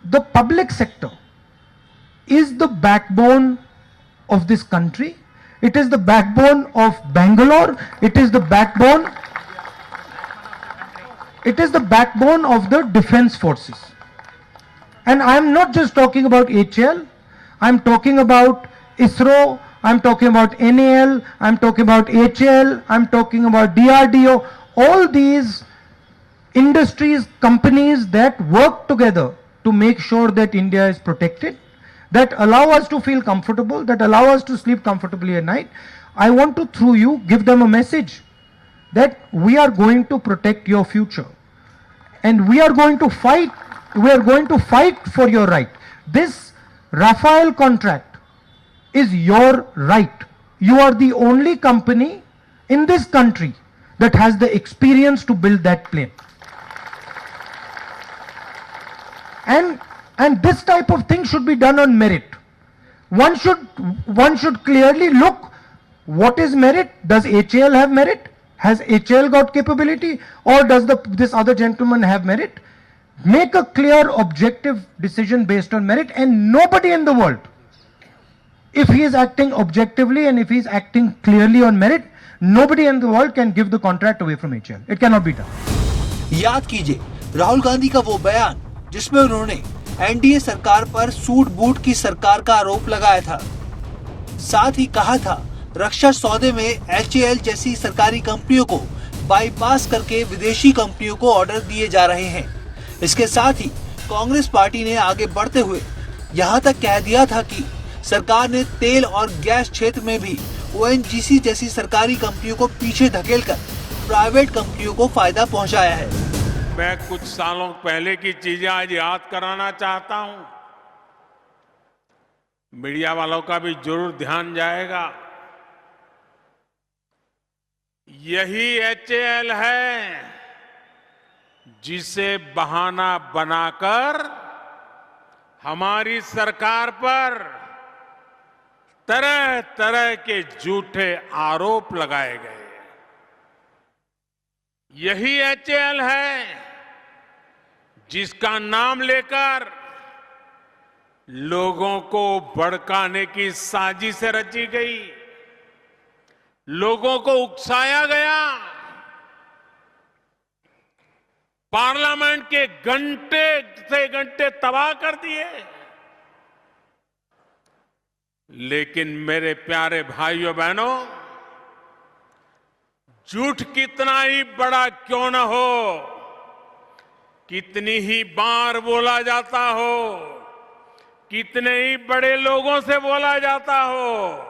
the public sector is the backbone of this country. It is the backbone of Bangalore. It is the backbone. It is the backbone of the defense forces. And I am not just talking about HAL. I am talking about ISRO. I am talking about NAL. I am talking about HAL. I am talking about DRDO. All these industries, companies that work together to make sure that India is protected, that allow us to feel comfortable, that allow us to sleep comfortably at night. I want to, through you, give them a message that we are going to protect your future. And we are going to fight for your right. This Rafale contract is your right. You are the only company in this country that has the experience to build that plane. And this type of thing should be done on merit. One should clearly look what is merit. Does HAL have merit? Has HAL got capability, or does this other gentleman have merit? Make a clear, objective decision based on merit, and nobody in the world, if he is acting objectively and if he is acting clearly on merit, nobody in the world can give the contract away from HAL. It cannot be done. याद कीजिए राहुल गांधी का वो बयान जिसमें उन्होंने NDA सरकार पर suit boot की सरकार का आरोप लगाया था। साथ ही कहा था रक्षा सौदे में HAL जैसी सरकारी कंपनियों को बाईपास करके विदेशी कंपनियों को ऑर्डर दिए जा रहे हैं। इसके साथ ही कांग्रेस पार्टी ने आगे बढ़ते हुए यहां तक कह दिया था कि सरकार ने तेल और गैस क्षेत्र में भी ONGC जैसी सरकारी कंपनियों को पीछे धकेलकर प्राइवेट कंपनियों को फायदा पहुंचाया है। मैं कुछ सालों पहले की चीजें आज याद कराना चाहता हूं। मीडिया वालों का भी जरूर ध्यान जाएगा। यही HAL है जिसे बहाना बनाकर हमारी सरकार पर तरह तरह के झूठे आरोप लगाए गए। यही HAL है जिसका नाम लेकर लोगों को भड़काने की साजिश रची गई, लोगों को उकसाया गया, पार्लियामेंट के घंटे से घंटे तबाह कर दिए। लेकिन मेरे प्यारे भाइयों बहनों, झूठ कितना ही बड़ा क्यों न हो, कितनी ही बार बोला जाता हो, कितने ही बड़े लोगों से बोला जाता हो,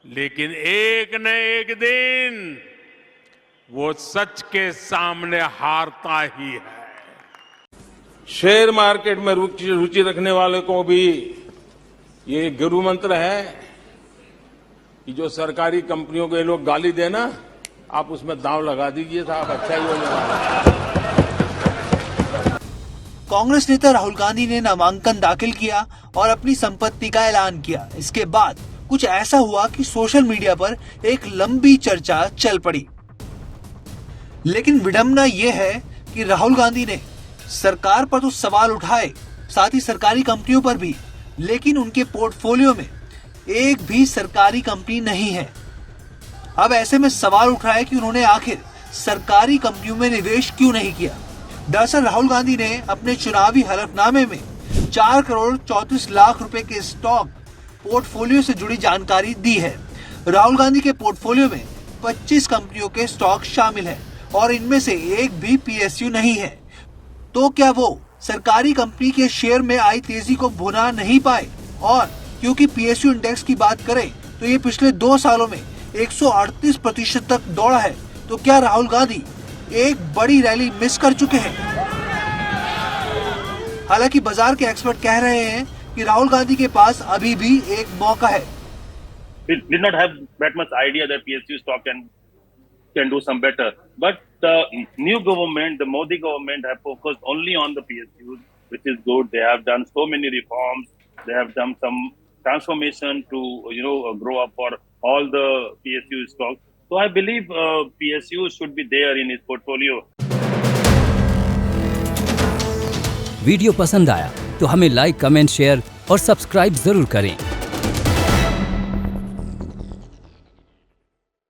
लेकिन एक न एक दिन वो सच के सामने हारता ही है। शेयर मार्केट में रुचि रखने वाले को भी ये गुरु मंत्र है कि जो सरकारी कंपनियों को ये लोग गाली देना, आप उसमें दांव लगा दीजिए साहब, अच्छा ही होने वाला है। कांग्रेस नेता राहुल गांधी ने नामांकन दाखिल किया और अपनी संपत्ति का ऐलान किया। इसके बाद कुछ ऐसा हुआ कि सोशल मीडिया पर एक लंबी चर्चा चल पड़ी। लेकिन विडंबना यह है कि राहुल गांधी ने सरकार पर तो सवाल उठाए, साथ ही सरकारी कंपनियों पर भी, लेकिन उनके पोर्टफोलियो में एक भी सरकारी कंपनी नहीं है। अब ऐसे में सवाल उठ रहा है कि उन्होंने आखिर सरकारी कंपनियों में निवेश क्यों नहीं किया। दरअसल राहुल गांधी ने अपने चुनावी हलफनामे में 4 करोड़ 34 लाख रुपए के स्टॉक पोर्टफोलियो से जुड़ी जानकारी दी है। राहुल गांधी के पोर्टफोलियो में 25 कंपनियों के स्टॉक शामिल है और इनमें से एक भी PSU नहीं है। तो क्या वो सरकारी कंपनी के शेयर में आई तेजी को भुना नहीं पाए? और क्योंकि PSU इंडेक्स की बात करें तो ये पिछले 2 सालों में 138% तक दौड़ा है। तो क्या राहुल गांधी एक बड़ी रैली मिस कर चुके हैं? हालांकि बाजार के एक्सपर्ट कह रहे हैं कि राहुल गांधी के पास अभी भी एक मौका है। We did not have that much idea that PSU stock can do some better. But the new government, the Modi government, have focused only on the PSUs, which is good. They have done so many reforms. They have done some transformation to grow up for all the PSU stocks. So I believe PSU should be there in his portfolio. Video पसंद आया तो हमें like, comment, share और subscribe जरूर करें।